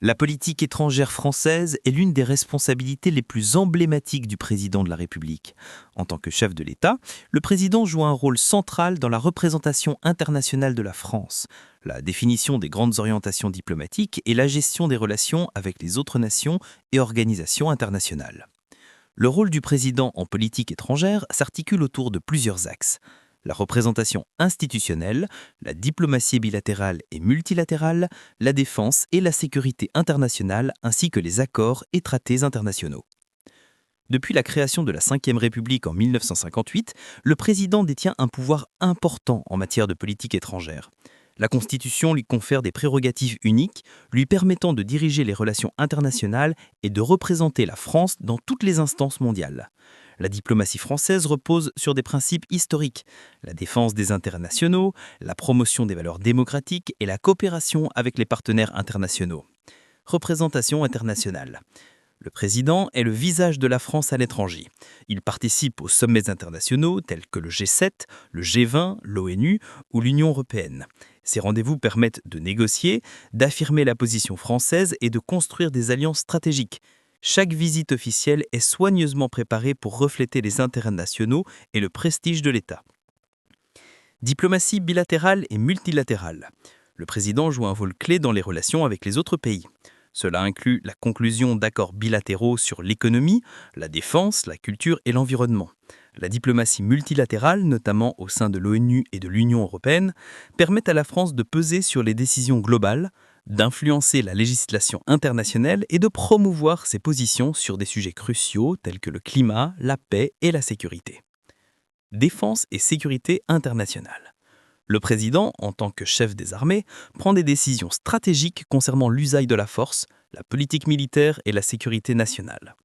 La politique étrangère française est l'une des responsabilités les plus emblématiques du président de la République. En tant que chef de l'État, le président joue un rôle central dans la représentation internationale de la France, la définition des grandes orientations diplomatiques et la gestion des relations avec les autres nations et organisations internationales. Le rôle du président en politique étrangère s'articule autour de plusieurs axes. La représentation institutionnelle, la diplomatie bilatérale et multilatérale, la défense et la sécurité internationale, ainsi que les accords et traités internationaux. Depuis la création de la Ve République en 1958, le président détient un pouvoir important en matière de politique étrangère. La Constitution lui confère des prérogatives uniques, lui permettant de diriger les relations internationales et de représenter la France dans toutes les instances mondiales. La diplomatie française repose sur des principes historiques, la défense des intérêts nationaux, la promotion des valeurs démocratiques et la coopération avec les partenaires internationaux. Représentation internationale. Le président est le visage de la France à l'étranger. Il participe aux sommets internationaux tels que le G7, le G20, l'ONU ou l'Union européenne. Ces rendez-vous permettent de négocier, d'affirmer la position française et de construire des alliances stratégiques. Chaque visite officielle est soigneusement préparée pour refléter les intérêts nationaux et le prestige de l'État. Diplomatie bilatérale et multilatérale. Le président joue un rôle clé dans les relations avec les autres pays. Cela inclut la conclusion d'accords bilatéraux sur l'économie, la défense, la culture et l'environnement. La diplomatie multilatérale, notamment au sein de l'ONU et de l'Union européenne, permet à la France de peser sur les décisions globales, d'influencer la législation internationale et de promouvoir ses positions sur des sujets cruciaux tels que le climat, la paix et la sécurité. Défense et sécurité internationale. Le président, en tant que chef des armées, prend des décisions stratégiques concernant l'usage de la force, la politique militaire et la sécurité nationale.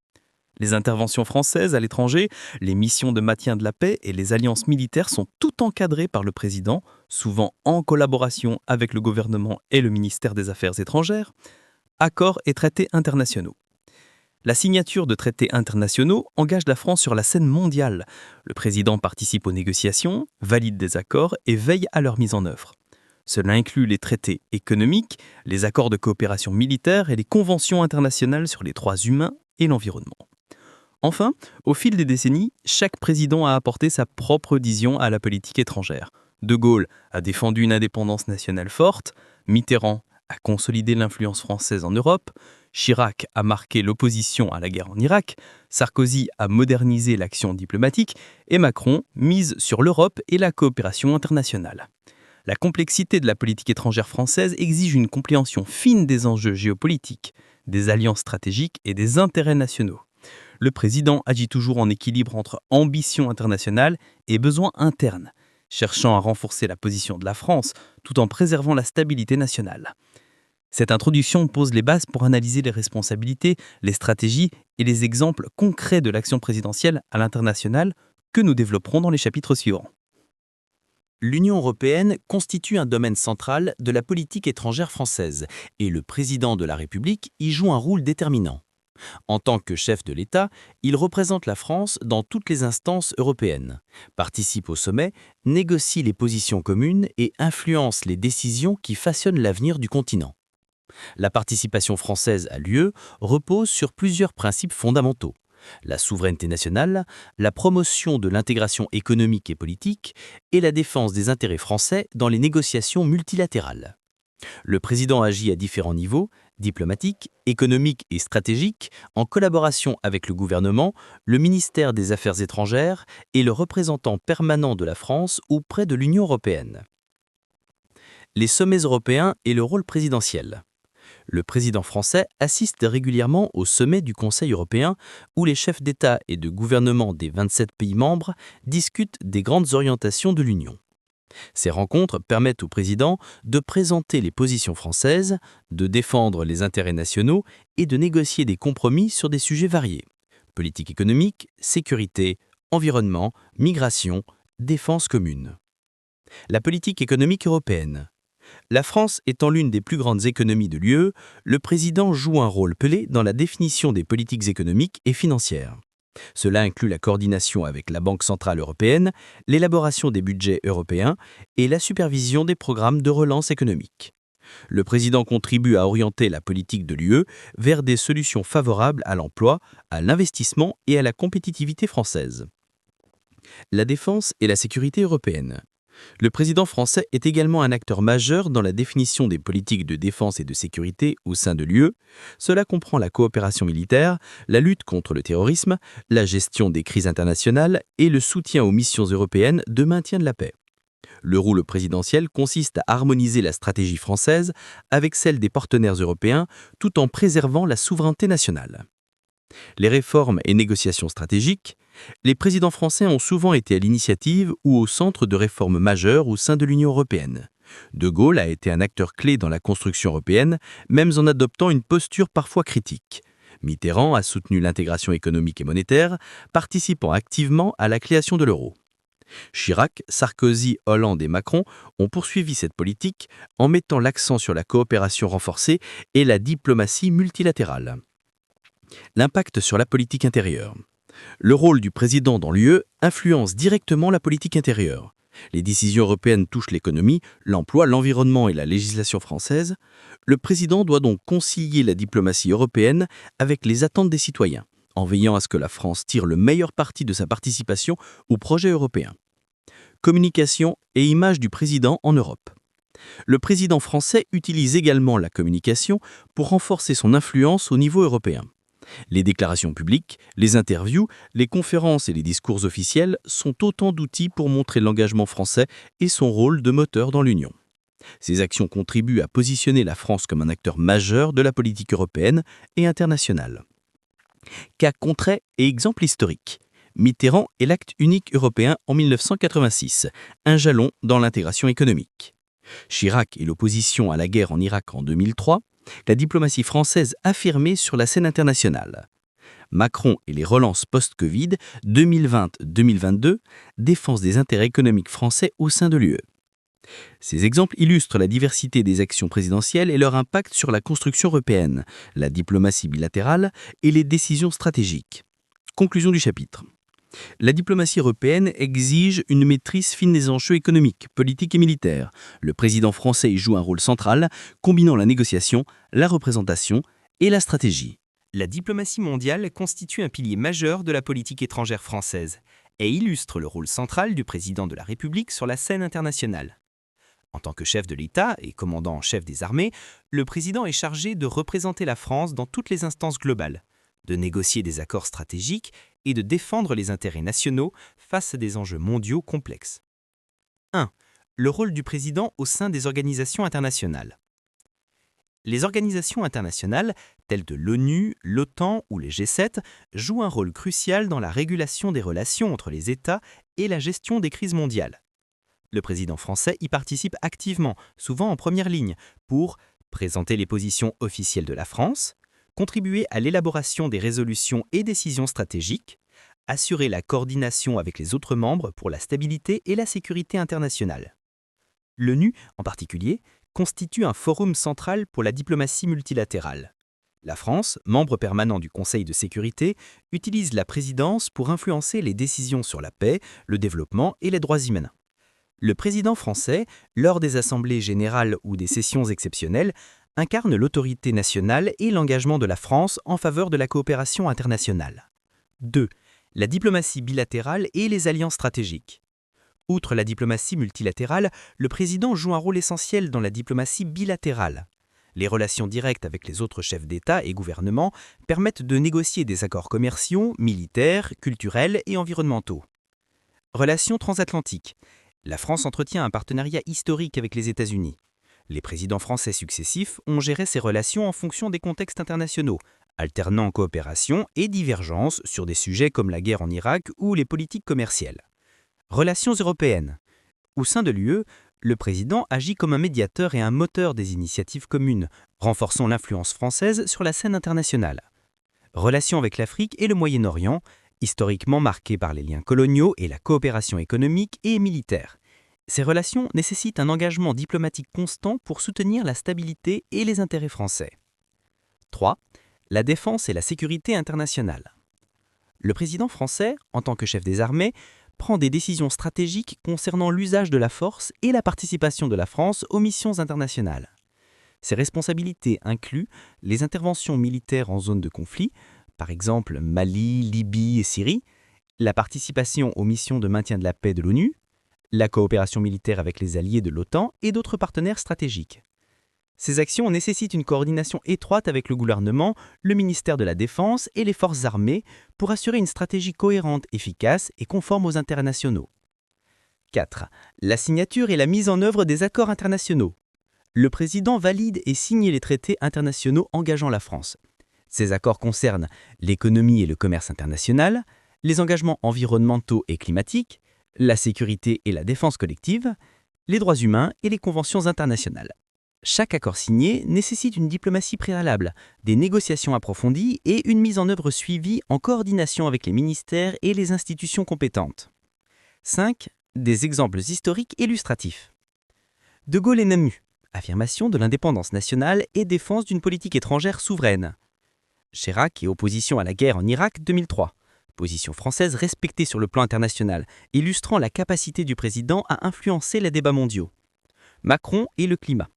Les interventions françaises à l'étranger, les missions de maintien de la paix et les alliances militaires sont toutes encadrées par le président, souvent en collaboration avec le gouvernement et le ministère des Affaires étrangères. Accords et traités internationaux. La signature de traités internationaux engage la France sur la scène mondiale. Le président participe aux négociations, valide des accords et veille à leur mise en œuvre. Cela inclut les traités économiques, les accords de coopération militaire et les conventions internationales sur les droits humains et l'environnement. Enfin, au fil des décennies, chaque président a apporté sa propre vision à la politique étrangère. De Gaulle a défendu une indépendance nationale forte, Mitterrand a consolidé l'influence française en Europe, Chirac a marqué l'opposition à la guerre en Irak, Sarkozy a modernisé l'action diplomatique et Macron mise sur l'Europe et la coopération internationale. La complexité de la politique étrangère française exige une compréhension fine des enjeux géopolitiques, des alliances stratégiques et des intérêts nationaux. Le président agit toujours en équilibre entre ambition internationale et besoins internes, cherchant à renforcer la position de la France tout en préservant la stabilité nationale. Cette introduction pose les bases pour analyser les responsabilités, les stratégies et les exemples concrets de l'action présidentielle à l'international que nous développerons dans les chapitres suivants. L'Union européenne constitue un domaine central de la politique étrangère française et le président de la République y joue un rôle déterminant. En tant que chef de l'État, il représente la France dans toutes les instances européennes, participe au sommet, négocie les positions communes et influence les décisions qui façonnent l'avenir du continent. La participation française à l'UE repose sur plusieurs principes fondamentaux: la souveraineté nationale, la promotion de l'intégration économique et politique et la défense des intérêts français dans les négociations multilatérales. Le président agit à différents niveaux, diplomatique, économique et stratégique, en collaboration avec le gouvernement, le ministère des Affaires étrangères et le représentant permanent de la France auprès de l'Union européenne. Les sommets européens et le rôle présidentiel. Le président français assiste régulièrement au sommet du Conseil européen où les chefs d'État et de gouvernement des 27 pays membres discutent des grandes orientations de l'Union. Ces rencontres permettent au président de présenter les positions françaises, de défendre les intérêts nationaux et de négocier des compromis sur des sujets variés: politique économique, sécurité, environnement, migration, défense commune. La politique économique européenne. La France étant l'une des plus grandes économies de l'UE, le président joue un rôle clé dans la définition des politiques économiques et financières. Cela inclut la coordination avec la Banque centrale européenne, l'élaboration des budgets européens et la supervision des programmes de relance économique. Le président contribue à orienter la politique de l'UE vers des solutions favorables à l'emploi, à l'investissement et à la compétitivité française. La défense et la sécurité européenne. Le président français est également un acteur majeur dans la définition des politiques de défense et de sécurité au sein de l'UE. Cela comprend la coopération militaire, la lutte contre le terrorisme, la gestion des crises internationales et le soutien aux missions européennes de maintien de la paix. Le rôle présidentiel consiste à harmoniser la stratégie française avec celle des partenaires européens tout en préservant la souveraineté nationale. Les réformes et négociations stratégiques. Les présidents français ont souvent été à l'initiative ou au centre de réformes majeures au sein de l'Union européenne. De Gaulle a été un acteur clé dans la construction européenne, même en adoptant une posture parfois critique. Mitterrand a soutenu l'intégration économique et monétaire, participant activement à la création de l'euro. Chirac, Sarkozy, Hollande et Macron ont poursuivi cette politique en mettant l'accent sur la coopération renforcée et la diplomatie multilatérale. L'impact sur la politique intérieure. Le rôle du président dans l'UE influence directement la politique intérieure. Les décisions européennes touchent l'économie, l'emploi, l'environnement et la législation française. Le président doit donc concilier la diplomatie européenne avec les attentes des citoyens, en veillant à ce que la France tire le meilleur parti de sa participation au projet européen. Communication et image du président en Europe. Le président français utilise également la communication pour renforcer son influence au niveau européen. Les déclarations publiques, les interviews, les conférences et les discours officiels sont autant d'outils pour montrer l'engagement français et son rôle de moteur dans l'Union. Ces actions contribuent à positionner la France comme un acteur majeur de la politique européenne et internationale. Cas concret et exemple historique. Mitterrand et l'acte unique européen en 1986, un jalon dans l'intégration économique. Chirac et l'opposition à la guerre en Irak en 2003, la diplomatie française affirmée sur la scène internationale. Macron et les relances post-Covid 2020-2022, défense des intérêts économiques français au sein de l'UE. Ces exemples illustrent la diversité des actions présidentielles et leur impact sur la construction européenne, la diplomatie bilatérale et les décisions stratégiques. Conclusion du chapitre. La diplomatie européenne exige une maîtrise fine des enjeux économiques, politiques et militaires. Le président français y joue un rôle central, combinant la négociation, la représentation et la stratégie. La diplomatie mondiale constitue un pilier majeur de la politique étrangère française et illustre le rôle central du président de la République sur la scène internationale. En tant que chef de l'État et commandant en chef des armées, le président est chargé de représenter la France dans toutes les instances globales, de négocier des accords stratégiques et de défendre les intérêts nationaux face à des enjeux mondiaux complexes. 1. Le rôle du président au sein des organisations internationales. Les organisations internationales, telles que l'ONU, l'OTAN ou les G7, jouent un rôle crucial dans la régulation des relations entre les États et la gestion des crises mondiales. Le président français y participe activement, souvent en première ligne, pour présenter les positions officielles de la France, contribuer à l'élaboration des résolutions et décisions stratégiques, assurer la coordination avec les autres membres pour la stabilité et la sécurité internationale. L'ONU, en particulier, constitue un forum central pour la diplomatie multilatérale. La France, membre permanent du Conseil de sécurité, utilise la présidence pour influencer les décisions sur la paix, le développement et les droits humains. Le président français, lors des assemblées générales ou des sessions exceptionnelles, incarne l'autorité nationale et l'engagement de la France en faveur de la coopération internationale. 2. La diplomatie bilatérale et les alliances stratégiques. Outre la diplomatie multilatérale, le président joue un rôle essentiel dans la diplomatie bilatérale. Les relations directes avec les autres chefs d'État et gouvernements permettent de négocier des accords commerciaux, militaires, culturels et environnementaux. Relations transatlantiques. La France entretient un partenariat historique avec les États-Unis. Les présidents français successifs ont géré ces relations en fonction des contextes internationaux, alternant coopération et divergence sur des sujets comme la guerre en Irak ou les politiques commerciales. Relations européennes. Au sein de l'UE, le président agit comme un médiateur et un moteur des initiatives communes, renforçant l'influence française sur la scène internationale. Relations avec l'Afrique et le Moyen-Orient, historiquement marquées par les liens coloniaux et la coopération économique et militaire. Ces relations nécessitent un engagement diplomatique constant pour soutenir la stabilité et les intérêts français. 3. La défense et la sécurité internationale. Le président français, en tant que chef des armées, prend des décisions stratégiques concernant l'usage de la force et la participation de la France aux missions internationales. Ces responsabilités incluent les interventions militaires en zone de conflit, par exemple Mali, Libye et Syrie, la participation aux missions de maintien de la paix de l'ONU, la coopération militaire avec les alliés de l'OTAN et d'autres partenaires stratégiques. Ces actions nécessitent une coordination étroite avec le gouvernement, le ministère de la Défense et les forces armées pour assurer une stratégie cohérente, efficace et conforme aux intérêts nationaux. 4. La signature et la mise en œuvre des accords internationaux. Le président valide et signe les traités internationaux engageant la France. Ces accords concernent l'économie et le commerce international, les engagements environnementaux et climatiques, la sécurité et la défense collective, les droits humains et les conventions internationales. Chaque accord signé nécessite une diplomatie préalable, des négociations approfondies et une mise en œuvre suivie en coordination avec les ministères et les institutions compétentes. 5. Des exemples historiques illustratifs. De Gaulle et Namu. Affirmation de l'indépendance nationale et défense d'une politique étrangère souveraine. Chirac et opposition à la guerre en Irak 2003. Position française respectée sur le plan international, illustrant la capacité du président à influencer les débats mondiaux. Macron et le climat.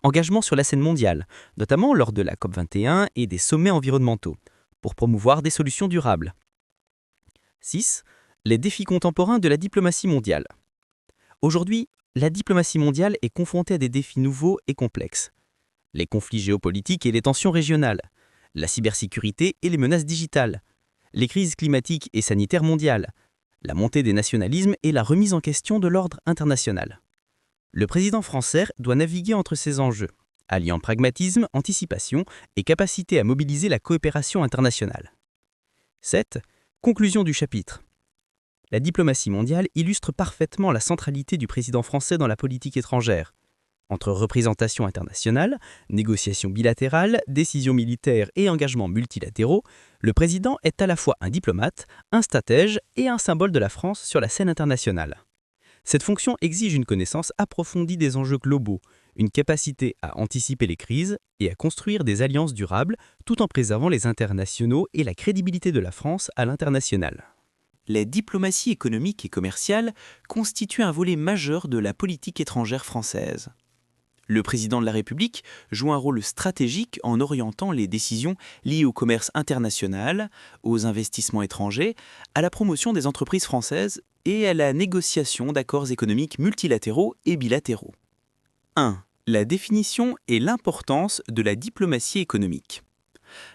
Engagement sur la scène mondiale, notamment lors de la COP21 et des sommets environnementaux, pour promouvoir des solutions durables. 6. Les défis contemporains de la diplomatie mondiale. Aujourd'hui, la diplomatie mondiale est confrontée à des défis nouveaux et complexes. Les conflits géopolitiques et les tensions régionales, la cybersécurité et les menaces digitales, les crises climatiques et sanitaires mondiales, la montée des nationalismes et la remise en question de l'ordre international. Le président français doit naviguer entre ces enjeux, alliant pragmatisme, anticipation et capacité à mobiliser la coopération internationale. 7. Conclusion du chapitre. La diplomatie mondiale illustre parfaitement la centralité du président français dans la politique étrangère. Entre représentation internationale, négociations bilatérales, décisions militaires et engagements multilatéraux, le président est à la fois un diplomate, un stratège et un symbole de la France sur la scène internationale. Cette fonction exige une connaissance approfondie des enjeux globaux, une capacité à anticiper les crises et à construire des alliances durables tout en préservant les intérêts nationaux et la crédibilité de la France à l'international. La diplomatie économique et commerciale constitue un volet majeur de la politique étrangère française. Le président de la République joue un rôle stratégique en orientant les décisions liées au commerce international, aux investissements étrangers, à la promotion des entreprises françaises et à la négociation d'accords économiques multilatéraux et bilatéraux. 1. La définition et l'importance de la diplomatie économique.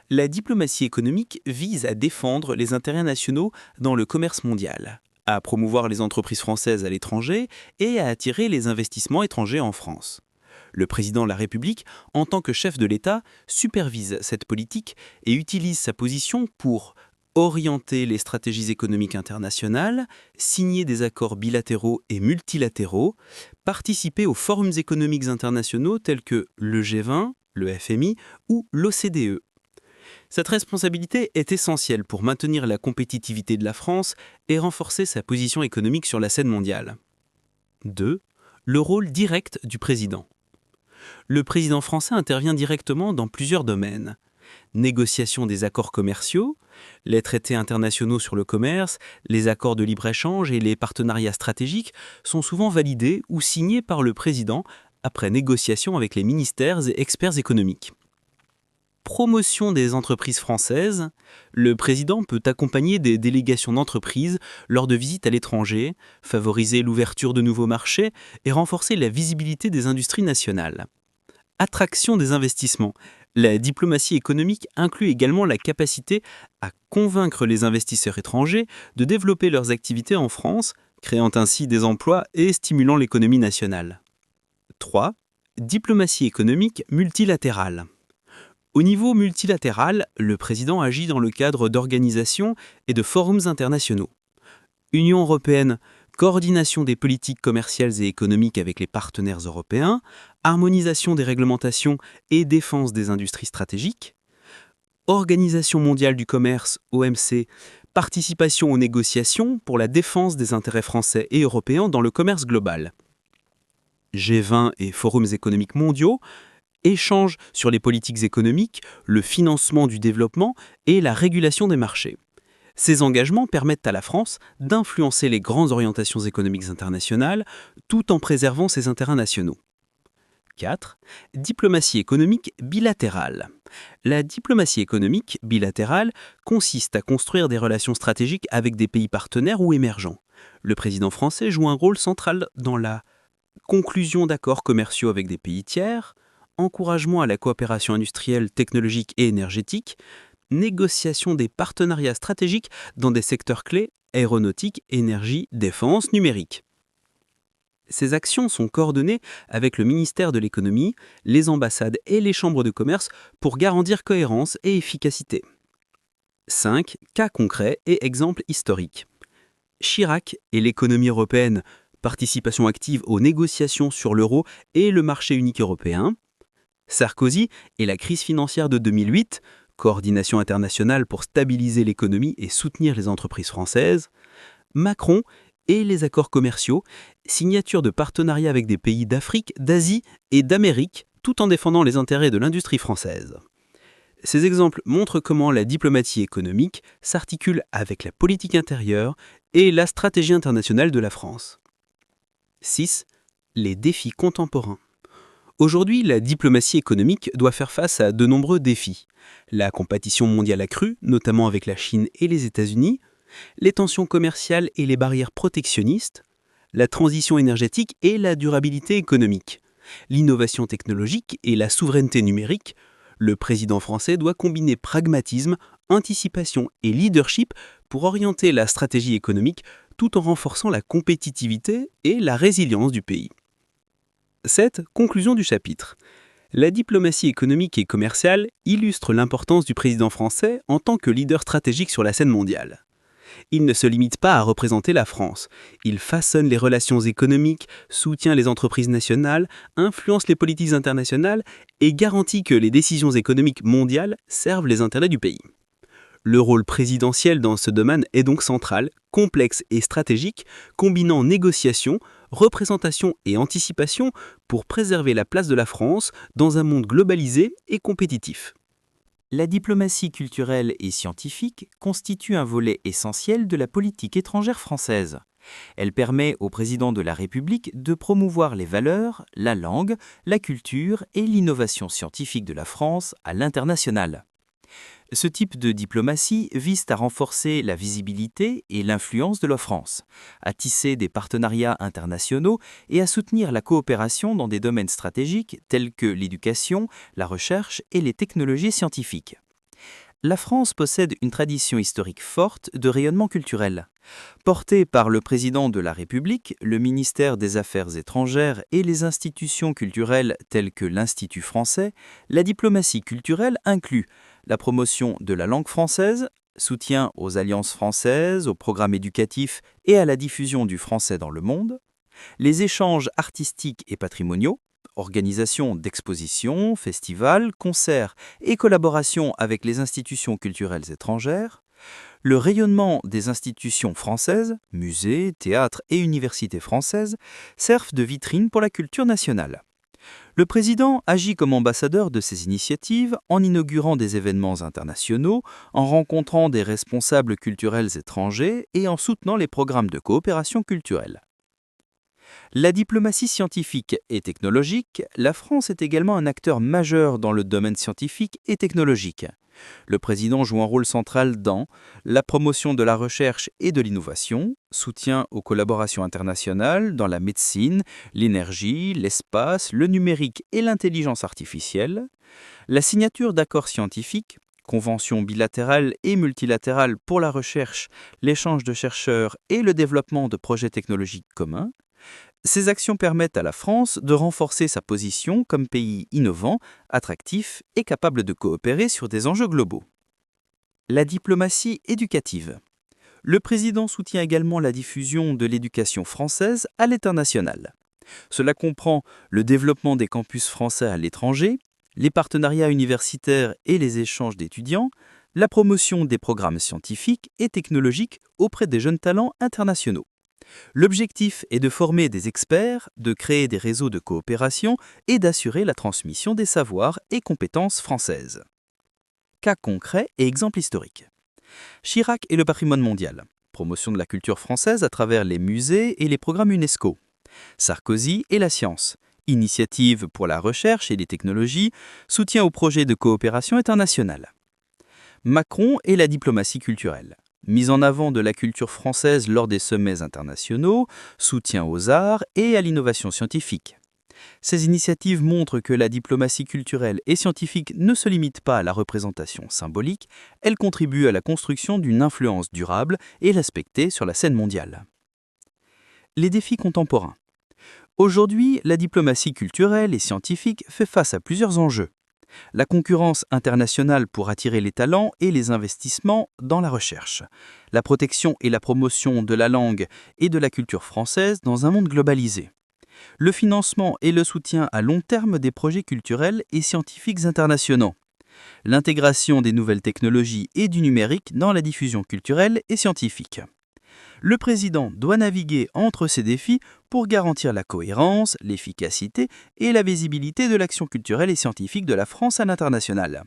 La diplomatie économique vise à défendre les intérêts nationaux dans le commerce mondial, à promouvoir les entreprises françaises à l'étranger et à attirer les investissements étrangers en France. Le président de la République, en tant que chef de l'État, supervise cette politique et utilise sa position pour orienter les stratégies économiques internationales, signer des accords bilatéraux et multilatéraux, participer aux forums économiques internationaux tels que le G20, le FMI ou l'OCDE. Cette responsabilité est essentielle pour maintenir la compétitivité de la France et renforcer sa position économique sur la scène mondiale. 2. Le rôle direct du président. Le président français intervient directement dans plusieurs domaines. Négociation des accords commerciaux, les traités internationaux sur le commerce, les accords de libre-échange et les partenariats stratégiques sont souvent validés ou signés par le président après négociation avec les ministères et experts économiques. Promotion des entreprises françaises, le président peut accompagner des délégations d'entreprises lors de visites à l'étranger, favoriser l'ouverture de nouveaux marchés et renforcer la visibilité des industries nationales. Attraction des investissements. La diplomatie économique inclut également la capacité à convaincre les investisseurs étrangers de développer leurs activités en France, créant ainsi des emplois et stimulant l'économie nationale. 3. Diplomatie économique multilatérale. Au niveau multilatéral, le président agit dans le cadre d'organisations et de forums internationaux. Union européenne, coordination des politiques commerciales et économiques avec les partenaires européens, harmonisation des réglementations et défense des industries stratégiques, Organisation mondiale du commerce, OMC, participation aux négociations pour la défense des intérêts français et européens dans le commerce global. G20 et forums économiques mondiaux, échanges sur les politiques économiques, le financement du développement et la régulation des marchés. Ces engagements permettent à la France d'influencer les grandes orientations économiques internationales tout en préservant ses intérêts nationaux. 4. Diplomatie économique bilatérale. La diplomatie économique bilatérale consiste à construire des relations stratégiques avec des pays partenaires ou émergents. Le président français joue un rôle central dans la conclusion d'accords commerciaux avec des pays tiers, encouragement à la coopération industrielle, technologique et énergétique, négociation des partenariats stratégiques dans des secteurs clés, aéronautique, énergie, défense, numérique. Ces actions sont coordonnées avec le ministère de l'économie, les ambassades et les chambres de commerce pour garantir cohérence et efficacité. 5. Cas concrets et exemples historiques. Chirac et l'économie européenne, participation active aux négociations sur l'euro et le marché unique européen. Sarkozy et la crise financière de 2008, coordination internationale pour stabiliser l'économie et soutenir les entreprises françaises. Macron et les accords commerciaux, signature de partenariats avec des pays d'Afrique, d'Asie et d'Amérique, tout en défendant les intérêts de l'industrie française. Ces exemples montrent comment la diplomatie économique s'articule avec la politique intérieure et la stratégie internationale de la France. 6. Les défis contemporains. Aujourd'hui, la diplomatie économique doit faire face à de nombreux défis. La compétition mondiale accrue, notamment avec la Chine et les États-Unis, les tensions commerciales et les barrières protectionnistes, la transition énergétique et la durabilité économique, l'innovation technologique et la souveraineté numérique. Le président français doit combiner pragmatisme, anticipation et leadership pour orienter la stratégie économique tout en renforçant la compétitivité et la résilience du pays. 7. Conclusion du chapitre. La diplomatie économique et commerciale illustre l'importance du président français en tant que leader stratégique sur la scène mondiale. Il ne se limite pas à représenter la France. Il façonne les relations économiques, soutient les entreprises nationales, influence les politiques internationales et garantit que les décisions économiques mondiales servent les intérêts du pays. Le rôle présidentiel dans ce domaine est donc central, complexe et stratégique, combinant négociation, représentation et anticipation pour préserver la place de la France dans un monde globalisé et compétitif. La diplomatie culturelle et scientifique constitue un volet essentiel de la politique étrangère française. Elle permet au président de la République de promouvoir les valeurs, la langue, la culture et l'innovation scientifique de la France à l'international. Ce type de diplomatie vise à renforcer la visibilité et l'influence de la France, à tisser des partenariats internationaux et à soutenir la coopération dans des domaines stratégiques tels que l'éducation, la recherche et les technologies scientifiques. La France possède une tradition historique forte de rayonnement culturel. Portée par le président de la République, le ministère des Affaires étrangères et les institutions culturelles telles que l'Institut français, la diplomatie culturelle inclut la promotion de la langue française, soutien aux alliances françaises, aux programmes éducatifs et à la diffusion du français dans le monde, les échanges artistiques et patrimoniaux, organisation d'expositions, festivals, concerts et collaboration avec les institutions culturelles étrangères, le rayonnement des institutions françaises, musées, théâtres et universités françaises, servent de vitrine pour la culture nationale. Le président agit comme ambassadeur de ces initiatives en inaugurant des événements internationaux, en rencontrant des responsables culturels étrangers et en soutenant les programmes de coopération culturelle. La diplomatie scientifique et technologique, la France est également un acteur majeur dans le domaine scientifique et technologique. Le président joue un rôle central dans la promotion de la recherche et de l'innovation, soutien aux collaborations internationales dans la médecine, l'énergie, l'espace, le numérique et l'intelligence artificielle, la signature d'accords scientifiques, conventions bilatérales et multilatérales pour la recherche, l'échange de chercheurs et le développement de projets technologiques communs. Ces actions permettent à la France de renforcer sa position comme pays innovant, attractif et capable de coopérer sur des enjeux globaux. La diplomatie éducative. Le président soutient également la diffusion de l'éducation française à l'international. Cela comprend le développement des campus français à l'étranger, les partenariats universitaires et les échanges d'étudiants, la promotion des programmes scientifiques et technologiques auprès des jeunes talents internationaux. L'objectif est de former des experts, de créer des réseaux de coopération et d'assurer la transmission des savoirs et compétences françaises. Cas concrets et exemples historiques. Chirac et le patrimoine mondial. Promotion de la culture française à travers les musées et les programmes UNESCO. Sarkozy et la science. Initiative pour la recherche et les technologies, soutien aux projets de coopération internationale. Macron et la diplomatie culturelle. Mise en avant de la culture française lors des sommets internationaux, soutien aux arts et à l'innovation scientifique. Ces initiatives montrent que la diplomatie culturelle et scientifique ne se limite pas à la représentation symbolique, elle contribue à la construction d'une influence durable et respectée sur la scène mondiale. Les défis contemporains. Aujourd'hui, la diplomatie culturelle et scientifique fait face à plusieurs enjeux. La concurrence internationale pour attirer les talents et les investissements dans la recherche. La protection et la promotion de la langue et de la culture française dans un monde globalisé. Le financement et le soutien à long terme des projets culturels et scientifiques internationaux. L'intégration des nouvelles technologies et du numérique dans la diffusion culturelle et scientifique. Le président doit naviguer entre ces défis pour garantir la cohérence, l'efficacité et la visibilité de l'action culturelle et scientifique de la France à l'international.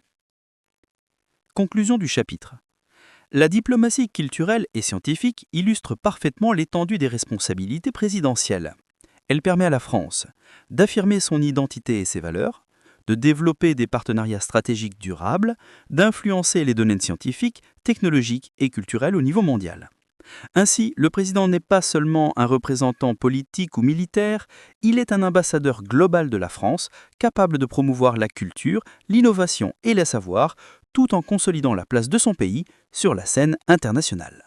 Conclusion du chapitre. La diplomatie culturelle et scientifique illustre parfaitement l'étendue des responsabilités présidentielles. Elle permet à la France d'affirmer son identité et ses valeurs, de développer des partenariats stratégiques durables, d'influencer les domaines scientifiques, technologiques et culturels au niveau mondial. Ainsi, le président n'est pas seulement un représentant politique ou militaire, il est un ambassadeur global de la France, capable de promouvoir la culture, l'innovation et les savoirs, tout en consolidant la place de son pays sur la scène internationale.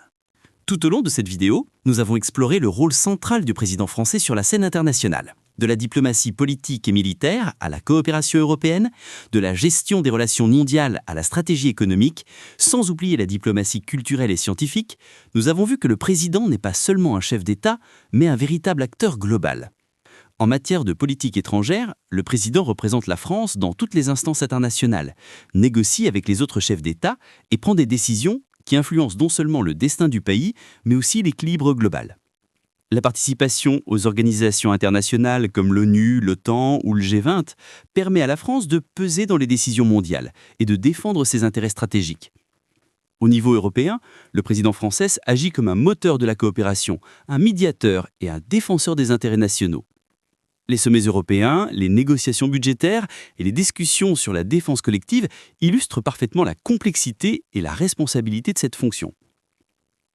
Tout au long de cette vidéo, nous avons exploré le rôle central du président français sur la scène internationale. De la diplomatie politique et militaire à la coopération européenne, de la gestion des relations mondiales à la stratégie économique, sans oublier la diplomatie culturelle et scientifique, nous avons vu que le président n'est pas seulement un chef d'État, mais un véritable acteur global. En matière de politique étrangère, le président représente la France dans toutes les instances internationales, négocie avec les autres chefs d'État et prend des décisions qui influencent non seulement le destin du pays, mais aussi l'équilibre global. La participation aux organisations internationales comme l'ONU, l'OTAN ou le G20 permet à la France de peser dans les décisions mondiales et de défendre ses intérêts stratégiques. Au niveau européen, le président français agit comme un moteur de la coopération, un médiateur et un défenseur des intérêts nationaux. Les sommets européens, les négociations budgétaires et les discussions sur la défense collective illustrent parfaitement la complexité et la responsabilité de cette fonction.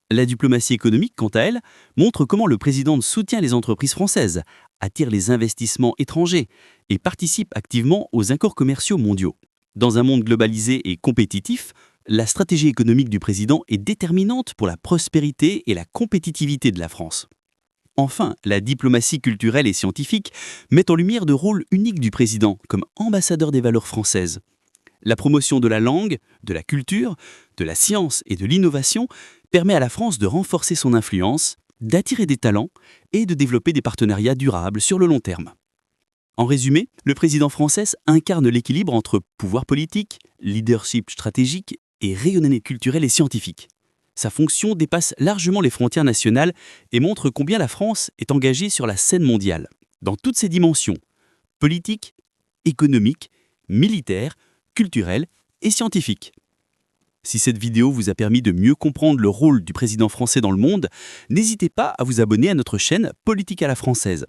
La diplomatie économique, quant à elle, montre comment le président soutient les entreprises françaises, attire les investissements étrangers et participe activement aux accords commerciaux mondiaux. Dans un monde globalisé et compétitif, la stratégie économique du président est déterminante pour la prospérité et la compétitivité de la France. Enfin, la diplomatie culturelle et scientifique met en lumière le rôle unique du président comme ambassadeur des valeurs françaises. La promotion de la langue, de la culture, de la science et de l'innovation permet à la France de renforcer son influence, d'attirer des talents et de développer des partenariats durables sur le long terme. En résumé, le président français incarne l'équilibre entre pouvoir politique, leadership stratégique et rayonnement culturel et scientifique. Sa fonction dépasse largement les frontières nationales et montre combien la France est engagée sur la scène mondiale, dans toutes ses dimensions, politique, économique, militaire, culturelle et scientifique. Si cette vidéo vous a permis de mieux comprendre le rôle du président français dans le monde, n'hésitez pas à vous abonner à notre chaîne Politique à la française.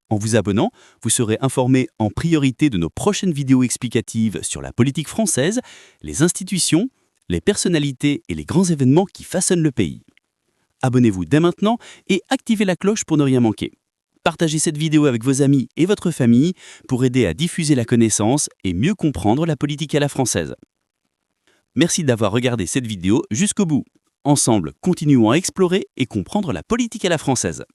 En vous abonnant, vous serez informé en priorité de nos prochaines vidéos explicatives sur la politique française, les institutions, les personnalités et les grands événements qui façonnent le pays. Abonnez-vous dès maintenant et activez la cloche pour ne rien manquer. Partagez cette vidéo avec vos amis et votre famille pour aider à diffuser la connaissance et mieux comprendre la politique à la française. Merci d'avoir regardé cette vidéo jusqu'au bout. Ensemble, continuons à explorer et comprendre la politique à la française.